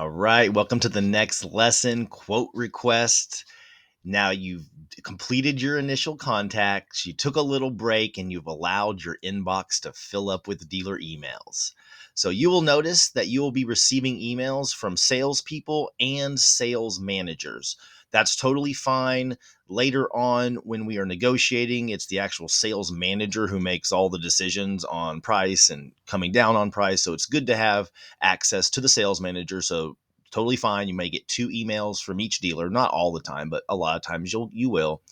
All right, welcome to the next lesson, quote request. Now you've completed your initial contacts, you took a little break, and you've allowed your inbox to fill up with dealer emails. So you will notice that you will be receiving emails from salespeople and sales managers. That's totally fine. Later on, when we are negotiating, it's the actual sales manager who makes all the decisions on price and coming down on price. So it's good to have access to the sales manager. So totally fine. You may get 2 emails from each dealer, not all the time, but a lot of times you will.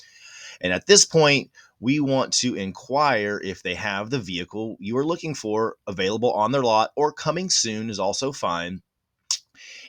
And at this point, we want to inquire if they have the vehicle you are looking for available on their lot, or coming soon is also fine.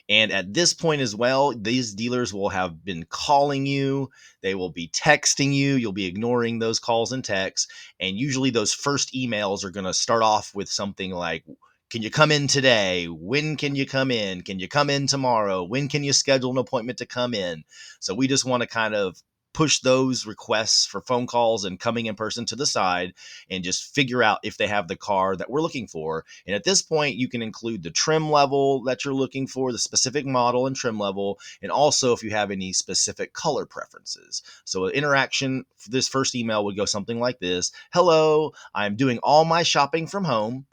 And at this point as well, these dealers will have been calling you, they will be texting you, you'll be ignoring those calls and texts. And usually those first emails are going to start off with something like, can you come in today? When can you come in? Can you come in tomorrow? When can you schedule an appointment to come in? So we just want to kind of push those requests for phone calls and coming in person to the side and just figure out if they have the car that we're looking for. And at this point, you can include the trim level that you're looking for, the specific model and trim level, and also if you have any specific color preferences. So an interaction for this first email would go something like this. Hello, I'm doing all my shopping from home.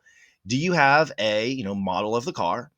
Do you have a, model of the car?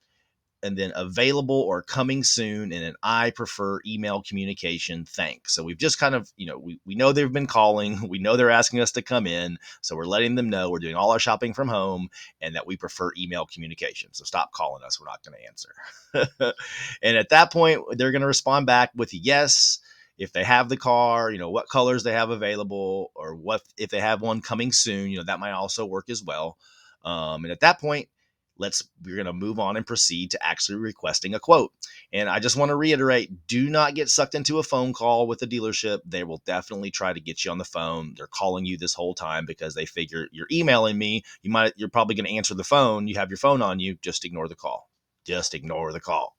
And then available or coming soon, and then I prefer email communication, thanks. So we've just kind of, we know they've been calling, we know they're asking us to come in, so we're letting them know we're doing all our shopping from home and that we prefer email communication. So stop calling us, we're not going to answer. And at that point, they're going to respond back with yes, if they have the car, what colors they have available, or what if they have one coming soon, that might also work as well. And at that point, we're going to move on and proceed to actually requesting a quote. And I just want to reiterate, do not get sucked into a phone call with the dealership. They will definitely try to get you on the phone. They're calling you this whole time because they figure you're emailing me. You're probably going to answer the phone. You have your phone on you. Just ignore the call. Just ignore the call.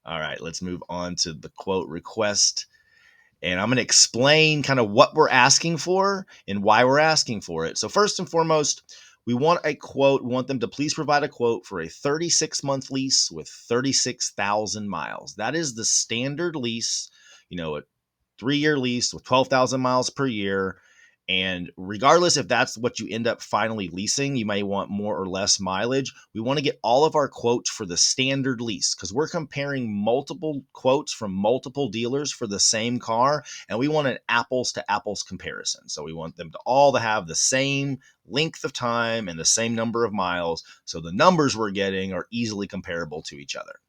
All right, let's move on to the quote request. And I'm going to explain kind of what we're asking for and why we're asking for it. So first and foremost, we want a quote. We want them to please provide a quote for a 36-month lease with 36,000 miles. That is the standard lease, a 3-year lease with 12,000 miles per year. And regardless if that's what you end up finally leasing, you may want more or less mileage. We want to get all of our quotes for the standard lease because we're comparing multiple quotes from multiple dealers for the same car, and we want an apples to apples comparison. So we want them to all to have the same length of time and the same number of miles. So the numbers we're getting are easily comparable to each other.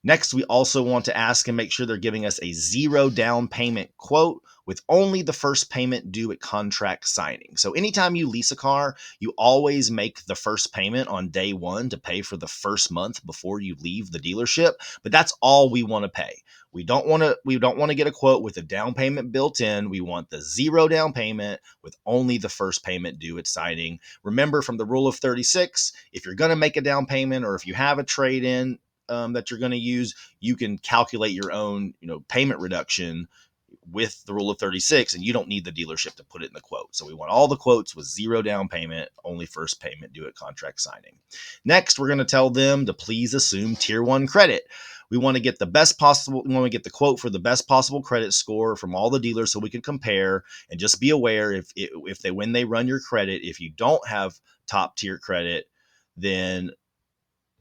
Next, we also want to ask and make sure they're giving us a 0 down payment quote with only the first payment due at contract signing. So anytime you lease a car, you always make the first payment on day one to pay for the first month before you leave the dealership, but that's all we want to pay. We don't want to get a quote with a down payment built in. We want the 0 down payment with only the first payment due at signing. Remember, from the rule of 36, if you're going to make a down payment or if you have a trade-in that you're going to use, you can calculate your own, payment reduction with the rule of 36, and you don't need the dealership to put it in the quote. So we want all the quotes with 0 down payment, only first payment due at contract signing. Next, we're going to tell them to please assume tier 1 credit. We want to get the the quote for the best possible credit score from all the dealers so we can compare. And just be aware, when they run your credit, if you don't have top tier credit, then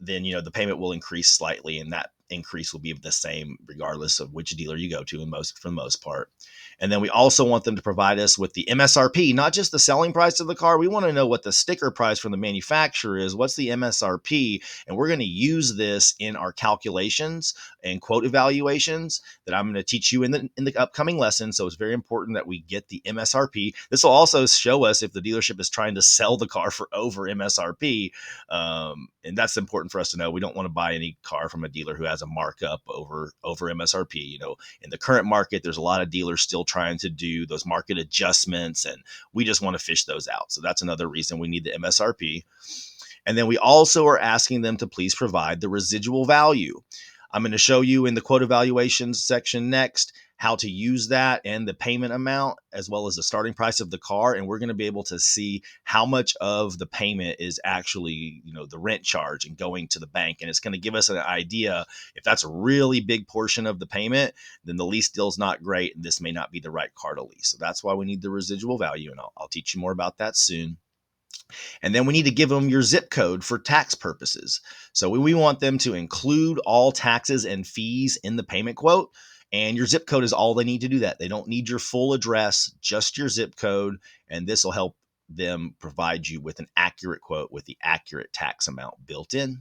the payment will increase slightly, and that increase will be the same regardless of which dealer you go to for the most part. And then we also want them to provide us with the MSRP, not just the selling price of the car. We want to know what the sticker price from the manufacturer is. What's the MSRP? And we're going to use this in our calculations and quote evaluations that I'm going to teach you in the upcoming lesson. So it's very important that we get the MSRP. This will also show us if the dealership is trying to sell the car for over MSRP. And that's important for us to know. We don't want to buy any car from a dealer who has a markup over MSRP. In the current market, there's a lot of dealers still trying to do those market adjustments, and we just want to fish those out. So that's another reason we need the MSRP. And then we also are asking them to please provide the residual value. I'm going to show you in the quote evaluations section next how to use that and the payment amount, as well as the starting price of the car. And we're going to be able to see how much of the payment is actually, the rent charge and going to the bank. And it's going to give us an idea. If that's a really big portion of the payment, then the lease deal is not great. And this may not be the right car to lease. So that's why we need the residual value. And I'll teach you more about that soon. And then we need to give them your zip code for tax purposes. So we want them to include all taxes and fees in the payment quote. And your zip code is all they need to do that. They don't need your full address, just your zip code. And this will help them provide you with an accurate quote with the accurate tax amount built in.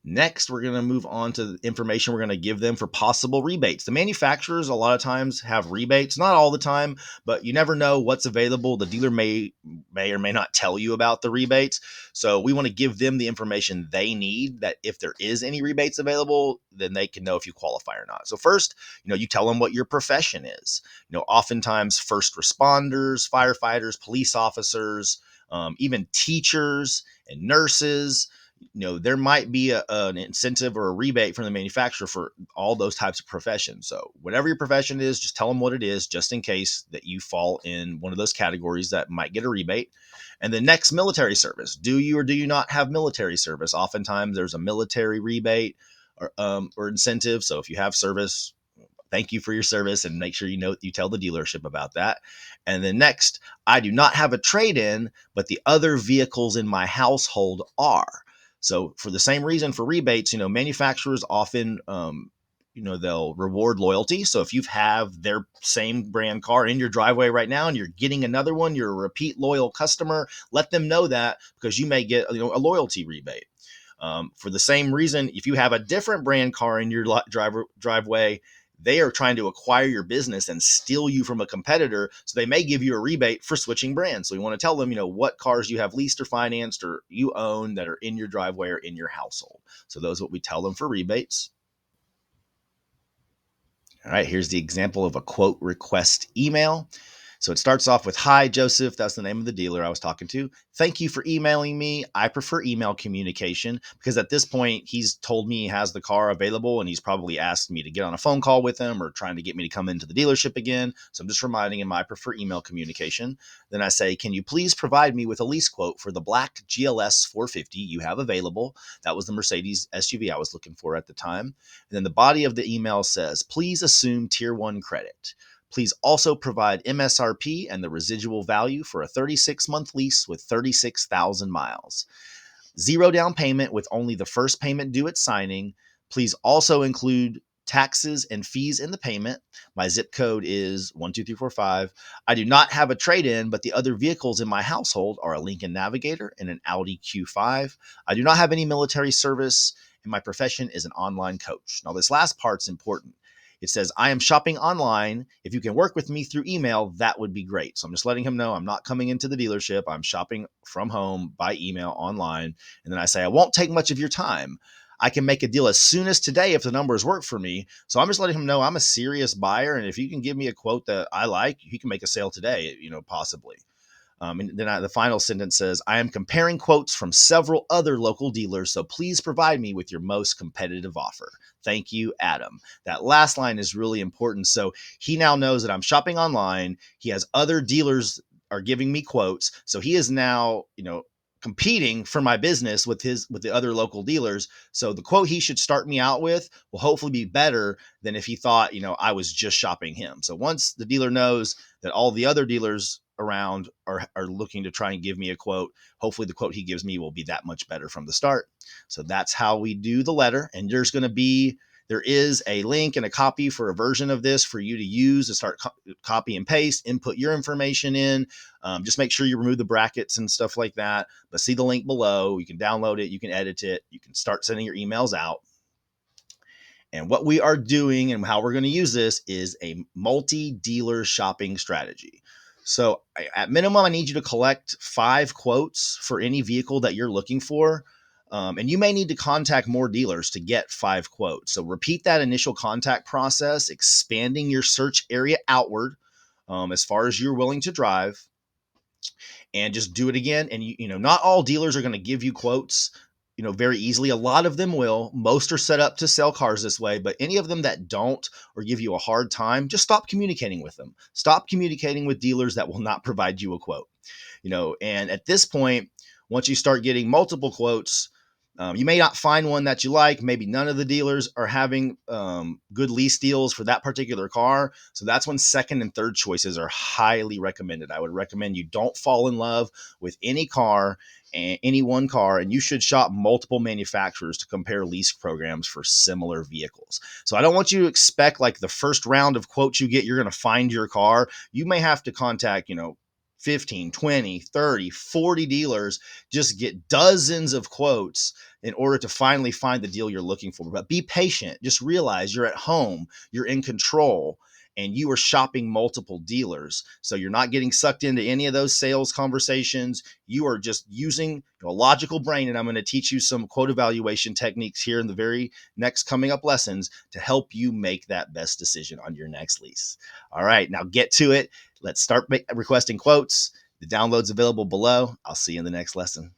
Next, we're going to move on to the information we're going to give them for possible rebates. The manufacturers a lot of times have rebates, not all the time, but you never know what's available. The dealer may or may not tell you about the rebates. So we want to give them the information they need, that if there is any rebates available, then they can know if you qualify or not. So first, you tell them what your profession is. Oftentimes first responders, firefighters, police officers, even teachers and nurses. There might be an incentive or a rebate from the manufacturer for all those types of professions. So whatever your profession is, just tell them what it is, just in case that you fall in one of those categories that might get a rebate. And the next, military service. Do you or do you not have military service? Oftentimes there's a military rebate or incentive. So if you have service, thank you for your service, and make sure you tell the dealership about that. And then next, I do not have a trade-in, but the other vehicles in my household are. So for the same reason for rebates, manufacturers often, they'll reward loyalty. So if you have their same brand car in your driveway right now and you're getting another one, you're a repeat loyal customer, let them know that, because you may get a loyalty rebate. For the same reason, if you have a different brand car in your driveway, they are trying to acquire your business and steal you from a competitor. So they may give you a rebate for switching brands. So you want to tell them, what cars you have leased or financed or you own that are in your driveway or in your household. So those are what we tell them for rebates. All right, here's the example of a quote request email. So it starts off with, "Hi, Joseph." That's the name of the dealer I was talking to. "Thank you for emailing me. I prefer email communication," because at this point, he's told me he has the car available and he's probably asked me to get on a phone call with him or trying to get me to come into the dealership again. So I'm just reminding him I prefer email communication. Then I say, "Can you please provide me with a lease quote for the black GLS 450 you have available?" That was the Mercedes SUV I was looking for at the time. And then the body of the email says, "Please assume tier 1 credit. Please also provide MSRP and the residual value for a 36-month lease with 36,000 miles. Zero down payment with only the first payment due at signing. Please also include taxes and fees in the payment. My zip code is 12345. I do not have a trade-in, but the other vehicles in my household are a Lincoln Navigator and an Audi Q5. I do not have any military service, and my profession is an online coach." Now, this last part's important. It says, "I am shopping online. If you can work with me through email, that would be great." So I'm just letting him know I'm not coming into the dealership. I'm shopping from home by email online. And then I say, "I won't take much of your time. I can make a deal as soon as today if the numbers work for me." So I'm just letting him know I'm a serious buyer. And if you can give me a quote that I like, he can make a sale today, possibly. And then the final sentence says, "I am comparing quotes from several other local dealers, so please provide me with your most competitive offer. Thank you, Adam." That last line is really important. So he now knows that I'm shopping online. He has other dealers are giving me quotes. So he is now, competing for my business with the other local dealers. So the quote he should start me out with will hopefully be better than if he thought, I was just shopping him. So once the dealer knows that all the other dealers around are looking to try and give me a quote, hopefully the quote he gives me will be that much better from the start. So that's how we do the letter. And there is a link and a copy for a version of this for you to use to start copy and paste, input your information in. Just make sure you remove the brackets and stuff like that. But see the link below. You can download it. You can edit it. You can start sending your emails out. And what we are doing and how we're going to use this is a multi-dealer shopping strategy. So at minimum, I need you to collect 5 quotes for any vehicle that you're looking for. And you may need to contact more dealers to get 5 quotes. So repeat that initial contact process, expanding your search area outward as far as you're willing to drive, and just do it again. And not all dealers are going to give you quotes, very easily. A lot of them will. Most are set up to sell cars this way, but any of them that don't or give you a hard time, just stop communicating with them. Stop communicating with dealers that will not provide you a quote. And at this point, once you start getting multiple quotes, you may not find one that you like. Maybe none of the dealers are having good lease deals for that particular car. So that's when second and third choices are highly recommended. I would recommend you don't fall in love with any car and any one car, and you should shop multiple manufacturers to compare lease programs for similar vehicles. So I don't want you to expect like the first round of quotes you get, you're going to find your car. You may have to contact, 15, 20, 30, 40 dealers, just get dozens of quotes in order to finally find the deal you're looking for. But be patient. Just realize you're at home, you're in control, and you are shopping multiple dealers. So you're not getting sucked into any of those sales conversations. You are just using a logical brain. And I'm going to teach you some quote evaluation techniques here in the very next coming up lessons to help you make that best decision on your next lease. All right, now get to it. Let's start requesting quotes. The download's available below. I'll see you in the next lesson.